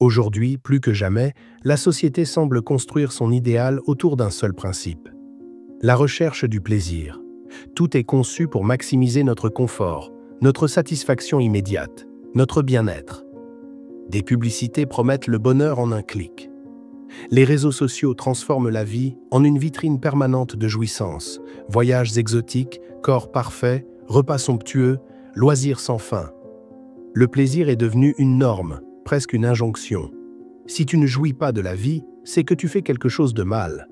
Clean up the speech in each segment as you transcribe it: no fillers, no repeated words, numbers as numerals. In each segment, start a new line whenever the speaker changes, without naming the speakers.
Aujourd'hui, plus que jamais, la société semble construire son idéal autour d'un seul principe: la recherche du plaisir. Tout est conçu pour maximiser notre confort, notre satisfaction immédiate, notre bien-être. Des publicités promettent le bonheur en un clic. Les réseaux sociaux transforment la vie en une vitrine permanente de jouissance, voyages exotiques, corps parfaits, repas somptueux, loisirs sans fin. Le plaisir est devenu une norme, presque une injonction. Si tu ne jouis pas de la vie, c'est que tu fais quelque chose de mal.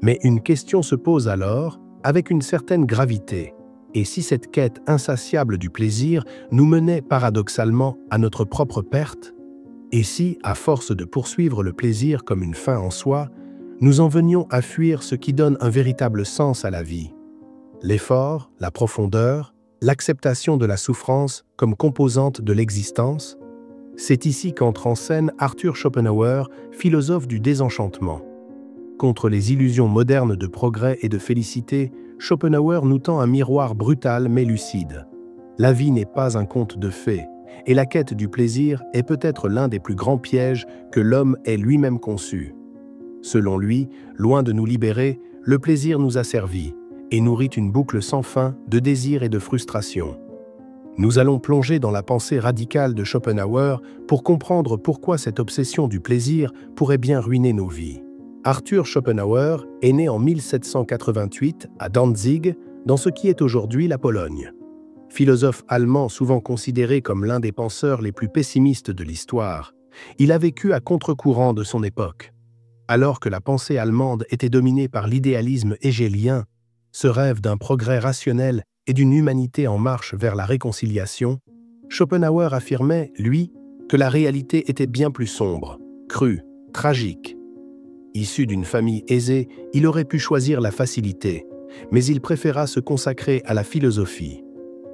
Mais une question se pose alors, avec une certaine gravité. Et si cette quête insatiable du plaisir nous menait paradoxalement à notre propre perte? Et si, à force de poursuivre le plaisir comme une fin en soi, nous en venions à fuir ce qui donne un véritable sens à la vie? L'effort, la profondeur, l'acceptation de la souffrance comme composante de l'existence? C'est ici qu'entre en scène Arthur Schopenhauer, philosophe du désenchantement. Contre les illusions modernes de progrès et de félicité, Schopenhauer nous tend un miroir brutal mais lucide. La vie n'est pas un conte de fées, et la quête du plaisir est peut-être l'un des plus grands pièges que l'homme ait lui-même conçus. Selon lui, loin de nous libérer, le plaisir nous a servi et nourrit une boucle sans fin de désir et de frustration. Nous allons plonger dans la pensée radicale de Schopenhauer pour comprendre pourquoi cette obsession du plaisir pourrait bien ruiner nos vies. Arthur Schopenhauer est né en 1788 à Danzig, dans ce qui est aujourd'hui la Pologne. Philosophe allemand souvent considéré comme l'un des penseurs les plus pessimistes de l'histoire, il a vécu à contre-courant de son époque. Alors que la pensée allemande était dominée par l'idéalisme hégélien, ce rêve d'un progrès rationnel et d'une humanité en marche vers la réconciliation, Schopenhauer affirmait, lui, que la réalité était bien plus sombre, crue, tragique. Issu d'une famille aisée, il aurait pu choisir la facilité, mais il préféra se consacrer à la philosophie.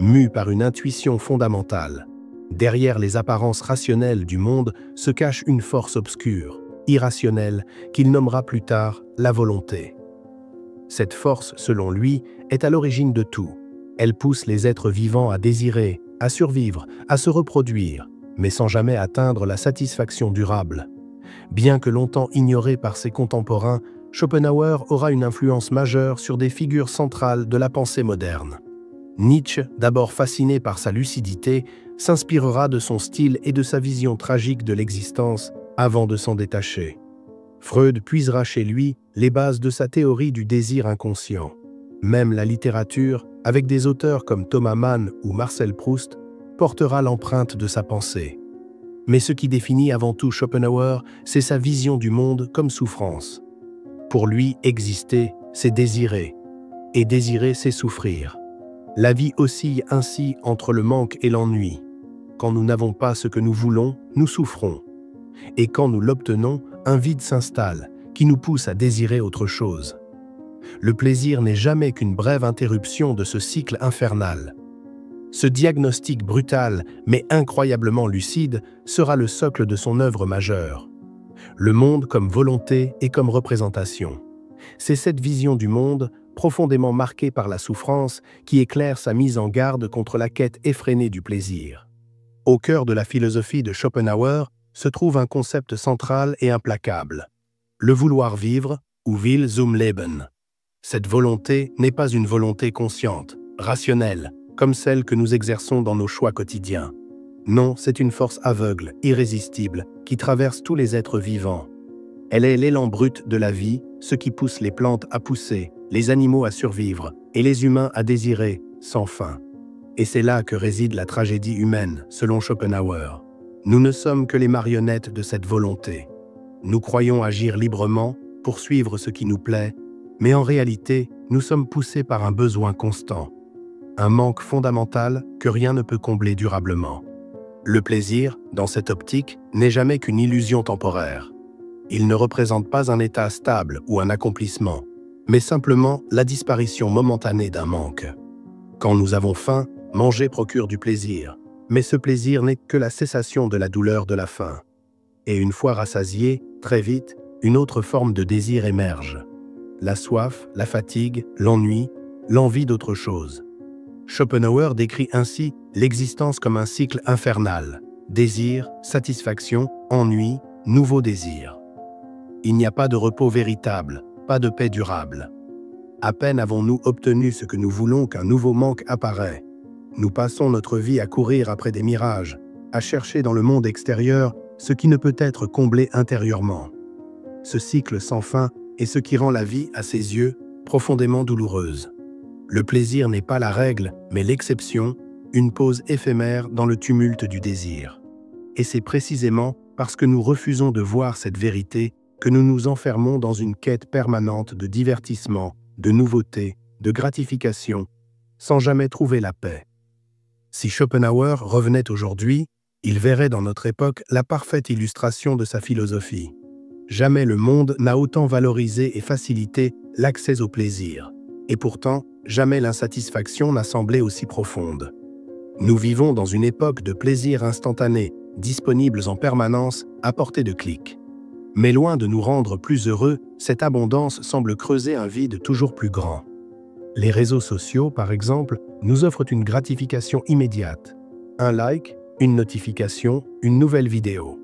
Mu par une intuition fondamentale, derrière les apparences rationnelles du monde se cache une force obscure, irrationnelle, qu'il nommera plus tard la volonté. Cette force, selon lui, est à l'origine de tout. Elle pousse les êtres vivants à désirer, à survivre, à se reproduire, mais sans jamais atteindre la satisfaction durable. Bien que longtemps ignoré par ses contemporains, Schopenhauer aura une influence majeure sur des figures centrales de la pensée moderne. Nietzsche, d'abord fasciné par sa lucidité, s'inspirera de son style et de sa vision tragique de l'existence avant de s'en détacher. Freud puisera chez lui les bases de sa théorie du désir inconscient. Même la littérature, avec des auteurs comme Thomas Mann ou Marcel Proust, portera l'empreinte de sa pensée. Mais ce qui définit avant tout Schopenhauer, c'est sa vision du monde comme souffrance. Pour lui, exister, c'est désirer, et désirer, c'est souffrir. La vie oscille ainsi entre le manque et l'ennui. Quand nous n'avons pas ce que nous voulons, nous souffrons. Et quand nous l'obtenons, un vide s'installe, qui nous pousse à désirer autre chose. Le plaisir n'est jamais qu'une brève interruption de ce cycle infernal. Ce diagnostic brutal, mais incroyablement lucide, sera le socle de son œuvre majeure. Le monde comme volonté et comme représentation. C'est cette vision du monde, profondément marquée par la souffrance, qui éclaire sa mise en garde contre la quête effrénée du plaisir. Au cœur de la philosophie de Schopenhauer se trouve un concept central et implacable: le vouloir vivre, ou Will zum Leben. Cette volonté n'est pas une volonté consciente, rationnelle, comme celle que nous exerçons dans nos choix quotidiens. Non, c'est une force aveugle, irrésistible, qui traverse tous les êtres vivants. Elle est l'élan brut de la vie, ce qui pousse les plantes à pousser, les animaux à survivre, et les humains à désirer, sans fin. Et c'est là que réside la tragédie humaine, selon Schopenhauer. Nous ne sommes que les marionnettes de cette volonté. Nous croyons agir librement, poursuivre ce qui nous plaît, mais en réalité, nous sommes poussés par un besoin constant, un manque fondamental que rien ne peut combler durablement. Le plaisir, dans cette optique, n'est jamais qu'une illusion temporaire. Il ne représente pas un état stable ou un accomplissement, mais simplement la disparition momentanée d'un manque. Quand nous avons faim, manger procure du plaisir, mais ce plaisir n'est que la cessation de la douleur de la faim. Et une fois rassasié, très vite, une autre forme de désir émerge. La soif, la fatigue, l'ennui, l'envie d'autre chose. Schopenhauer décrit ainsi l'existence comme un cycle infernal. Désir, satisfaction, ennui, nouveau désir. Il n'y a pas de repos véritable, pas de paix durable. À peine avons-nous obtenu ce que nous voulons qu'un nouveau manque apparaît. Nous passons notre vie à courir après des mirages, à chercher dans le monde extérieur ce qui ne peut être comblé intérieurement. Ce cycle sans fin est ce qui rend la vie, à ses yeux, profondément douloureuse. Le plaisir n'est pas la règle, mais l'exception, une pause éphémère dans le tumulte du désir. Et c'est précisément parce que nous refusons de voir cette vérité que nous nous enfermons dans une quête permanente de divertissement, de nouveauté, de gratification, sans jamais trouver la paix. Si Schopenhauer revenait aujourd'hui, il verrait dans notre époque la parfaite illustration de sa philosophie. Jamais le monde n'a autant valorisé et facilité l'accès au plaisir. Et pourtant, jamais l'insatisfaction n'a semblé aussi profonde. Nous vivons dans une époque de plaisirs instantanés, disponibles en permanence, à portée de clic. Mais loin de nous rendre plus heureux, cette abondance semble creuser un vide toujours plus grand. Les réseaux sociaux, par exemple, nous offrent une gratification immédiate. Un like, une notification, une nouvelle vidéo.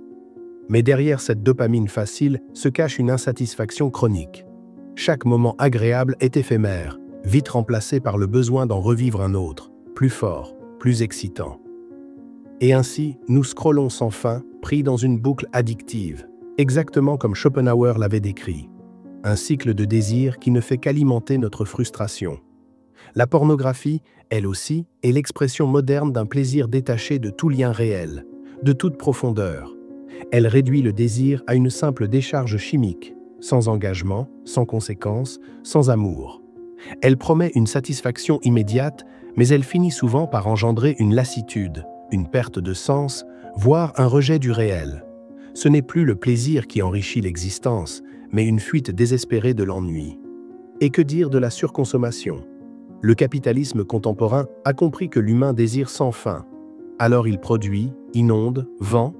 Mais derrière cette dopamine facile se cache une insatisfaction chronique. Chaque moment agréable est éphémère, vite remplacé par le besoin d'en revivre un autre, plus fort, plus excitant. Et ainsi, nous scrollons sans fin, pris dans une boucle addictive, exactement comme Schopenhauer l'avait décrit. Un cycle de désir qui ne fait qu'alimenter notre frustration. La pornographie, elle aussi, est l'expression moderne d'un plaisir détaché de tout lien réel, de toute profondeur. Elle réduit le désir à une simple décharge chimique, sans engagement, sans conséquence, sans amour. Elle promet une satisfaction immédiate, mais elle finit souvent par engendrer une lassitude, une perte de sens, voire un rejet du réel. Ce n'est plus le plaisir qui enrichit l'existence, mais une fuite désespérée de l'ennui. Et que dire de la surconsommation? Le capitalisme contemporain a compris que l'humain désire sans fin. Alors il produit, inonde, vend.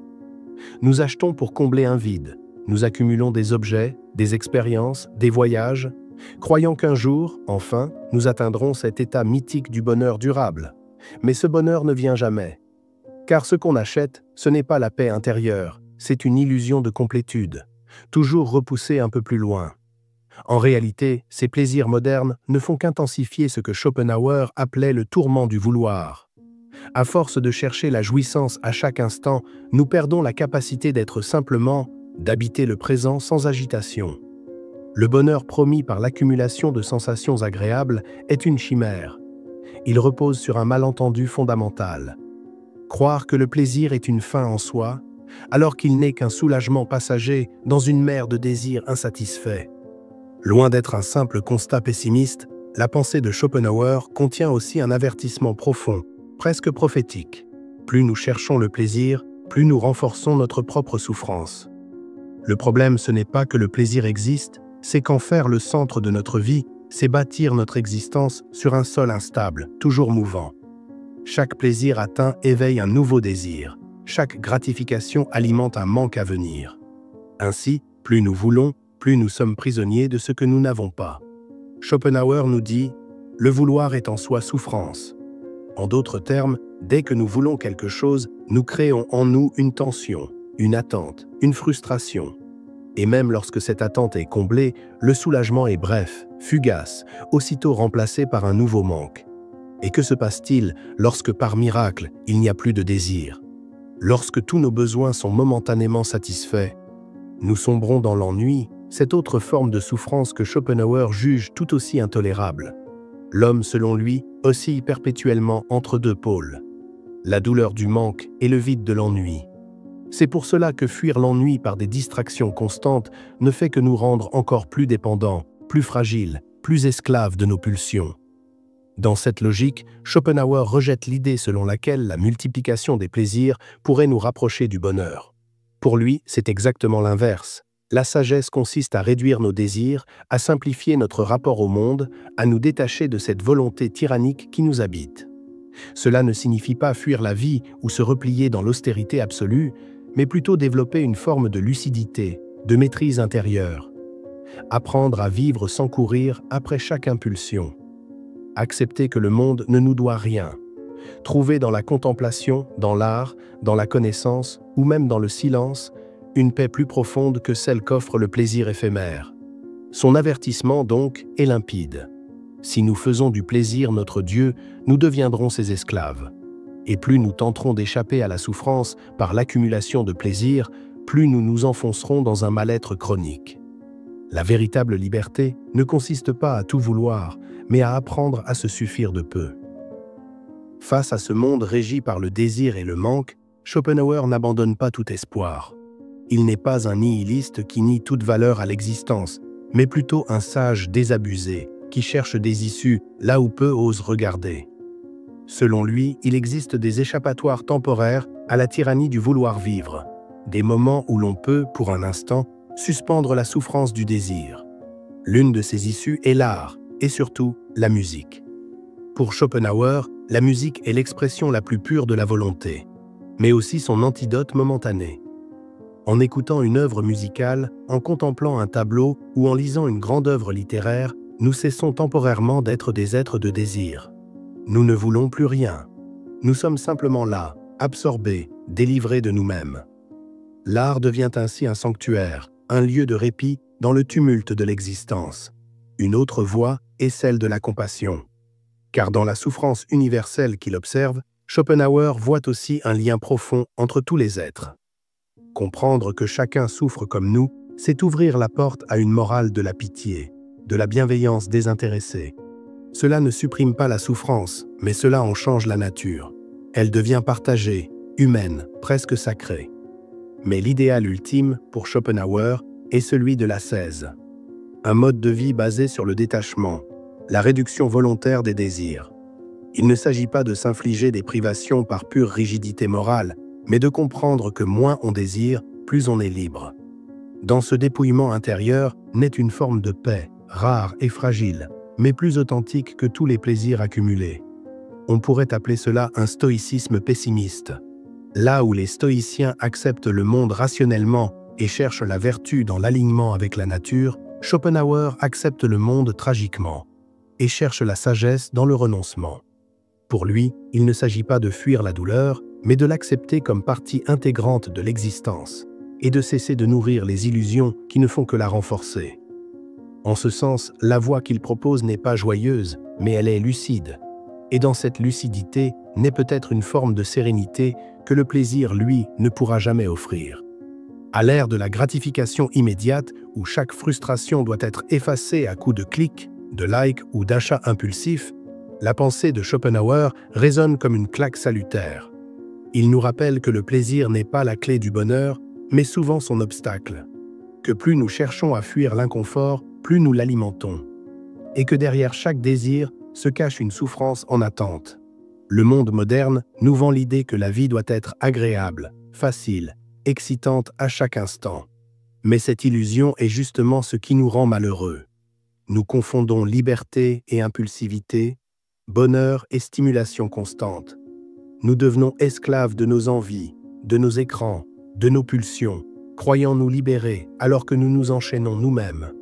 Nous achetons pour combler un vide. Nous accumulons des objets, des expériences, des voyages, croyant qu'un jour, enfin, nous atteindrons cet état mythique du bonheur durable. Mais ce bonheur ne vient jamais. Car ce qu'on achète, ce n'est pas la paix intérieure, c'est une illusion de complétude, toujours repoussée un peu plus loin. En réalité, ces plaisirs modernes ne font qu'intensifier ce que Schopenhauer appelait le tourment du vouloir. À force de chercher la jouissance à chaque instant, nous perdons la capacité d'être simplement, d'habiter le présent sans agitation. Le bonheur promis par l'accumulation de sensations agréables est une chimère. Il repose sur un malentendu fondamental. Croire que le plaisir est une fin en soi, alors qu'il n'est qu'un soulagement passager dans une mer de désirs insatisfaits. Loin d'être un simple constat pessimiste, la pensée de Schopenhauer contient aussi un avertissement profond, presque prophétique. Plus nous cherchons le plaisir, plus nous renforçons notre propre souffrance. Le problème, ce n'est pas que le plaisir existe, c'est qu'en faire le centre de notre vie, c'est bâtir notre existence sur un sol instable, toujours mouvant. Chaque plaisir atteint éveille un nouveau désir. Chaque gratification alimente un manque à venir. Ainsi, plus nous voulons, plus nous sommes prisonniers de ce que nous n'avons pas. Schopenhauer nous dit « Le vouloir est en soi souffrance ». En d'autres termes, dès que nous voulons quelque chose, nous créons en nous une tension, une attente, une frustration. Et même lorsque cette attente est comblée, le soulagement est bref, fugace, aussitôt remplacé par un nouveau manque. Et que se passe-t-il lorsque, par miracle, il n'y a plus de désir? Lorsque tous nos besoins sont momentanément satisfaits, nous sombrons dans l'ennui, cette autre forme de souffrance que Schopenhauer juge tout aussi intolérable. L'homme, selon lui, oscille perpétuellement entre deux pôles, la douleur du manque et le vide de l'ennui. C'est pour cela que fuir l'ennui par des distractions constantes ne fait que nous rendre encore plus dépendants, plus fragiles, plus esclaves de nos pulsions. Dans cette logique, Schopenhauer rejette l'idée selon laquelle la multiplication des plaisirs pourrait nous rapprocher du bonheur. Pour lui, c'est exactement l'inverse. La sagesse consiste à réduire nos désirs, à simplifier notre rapport au monde, à nous détacher de cette volonté tyrannique qui nous habite. Cela ne signifie pas fuir la vie ou se replier dans l'austérité absolue, mais plutôt développer une forme de lucidité, de maîtrise intérieure. Apprendre à vivre sans courir après chaque impulsion. Accepter que le monde ne nous doit rien. Trouver dans la contemplation, dans l'art, dans la connaissance ou même dans le silence, une paix plus profonde que celle qu'offre le plaisir éphémère. Son avertissement, donc, est limpide. Si nous faisons du plaisir notre Dieu, nous deviendrons ses esclaves. Et plus nous tenterons d'échapper à la souffrance par l'accumulation de plaisir, plus nous nous enfoncerons dans un mal-être chronique. La véritable liberté ne consiste pas à tout vouloir, mais à apprendre à se suffire de peu. Face à ce monde régi par le désir et le manque, Schopenhauer n'abandonne pas tout espoir. Il n'est pas un nihiliste qui nie toute valeur à l'existence, mais plutôt un sage désabusé qui cherche des issues là où peu osent regarder. Selon lui, il existe des échappatoires temporaires à la tyrannie du vouloir vivre, des moments où l'on peut, pour un instant, suspendre la souffrance du désir. L'une de ces issues est l'art, et surtout la musique. Pour Schopenhauer, la musique est l'expression la plus pure de la volonté, mais aussi son antidote momentané. En écoutant une œuvre musicale, en contemplant un tableau ou en lisant une grande œuvre littéraire, nous cessons temporairement d'être des êtres de désir. Nous ne voulons plus rien. Nous sommes simplement là, absorbés, délivrés de nous-mêmes. L'art devient ainsi un sanctuaire, un lieu de répit dans le tumulte de l'existence. Une autre voie est celle de la compassion. Car dans la souffrance universelle qu'il observe, Schopenhauer voit aussi un lien profond entre tous les êtres. Comprendre que chacun souffre comme nous, c'est ouvrir la porte à une morale de la pitié, de la bienveillance désintéressée. Cela ne supprime pas la souffrance, mais cela en change la nature. Elle devient partagée, humaine, presque sacrée. Mais l'idéal ultime, pour Schopenhauer, est celui de l'ascèse. Un mode de vie basé sur le détachement, la réduction volontaire des désirs. Il ne s'agit pas de s'infliger des privations par pure rigidité morale, mais de comprendre que moins on désire, plus on est libre. Dans ce dépouillement intérieur naît une forme de paix, rare et fragile, mais plus authentique que tous les plaisirs accumulés. On pourrait appeler cela un stoïcisme pessimiste. Là où les stoïciens acceptent le monde rationnellement et cherchent la vertu dans l'alignement avec la nature, Schopenhauer accepte le monde tragiquement et cherche la sagesse dans le renoncement. Pour lui, il ne s'agit pas de fuir la douleur, mais de l'accepter comme partie intégrante de l'existence et de cesser de nourrir les illusions qui ne font que la renforcer. En ce sens, la voie qu'il propose n'est pas joyeuse, mais elle est lucide. Et dans cette lucidité naît peut-être une forme de sérénité que le plaisir, lui, ne pourra jamais offrir. À l'ère de la gratification immédiate, où chaque frustration doit être effacée à coups de clics, de likes ou d'achats impulsifs, la pensée de Schopenhauer résonne comme une claque salutaire. Il nous rappelle que le plaisir n'est pas la clé du bonheur, mais souvent son obstacle. Que plus nous cherchons à fuir l'inconfort, plus nous l'alimentons. Et que derrière chaque désir se cache une souffrance en attente. Le monde moderne nous vend l'idée que la vie doit être agréable, facile, excitante à chaque instant. Mais cette illusion est justement ce qui nous rend malheureux. Nous confondons liberté et impulsivité, bonheur et stimulation constante. Nous devenons esclaves de nos envies, de nos écrans, de nos pulsions, croyant nous libérer alors que nous nous enchaînons nous-mêmes.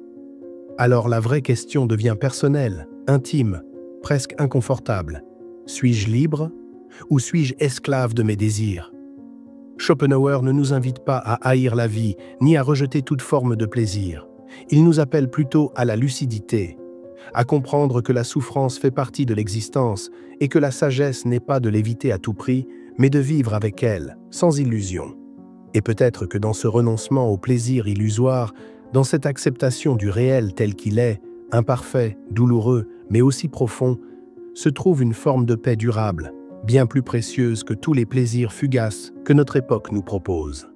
Alors la vraie question devient personnelle, intime, presque inconfortable. Suis-je libre ou suis-je esclave de mes désirs? Schopenhauer ne nous invite pas à haïr la vie ni à rejeter toute forme de plaisir. Il nous appelle plutôt à la lucidité, à comprendre que la souffrance fait partie de l'existence et que la sagesse n'est pas de l'éviter à tout prix, mais de vivre avec elle, sans illusion. Et peut-être que dans ce renoncement au plaisir illusoire, dans cette acceptation du réel tel qu'il est, imparfait, douloureux, mais aussi profond, se trouve une forme de paix durable, bien plus précieuse que tous les plaisirs fugaces que notre époque nous propose.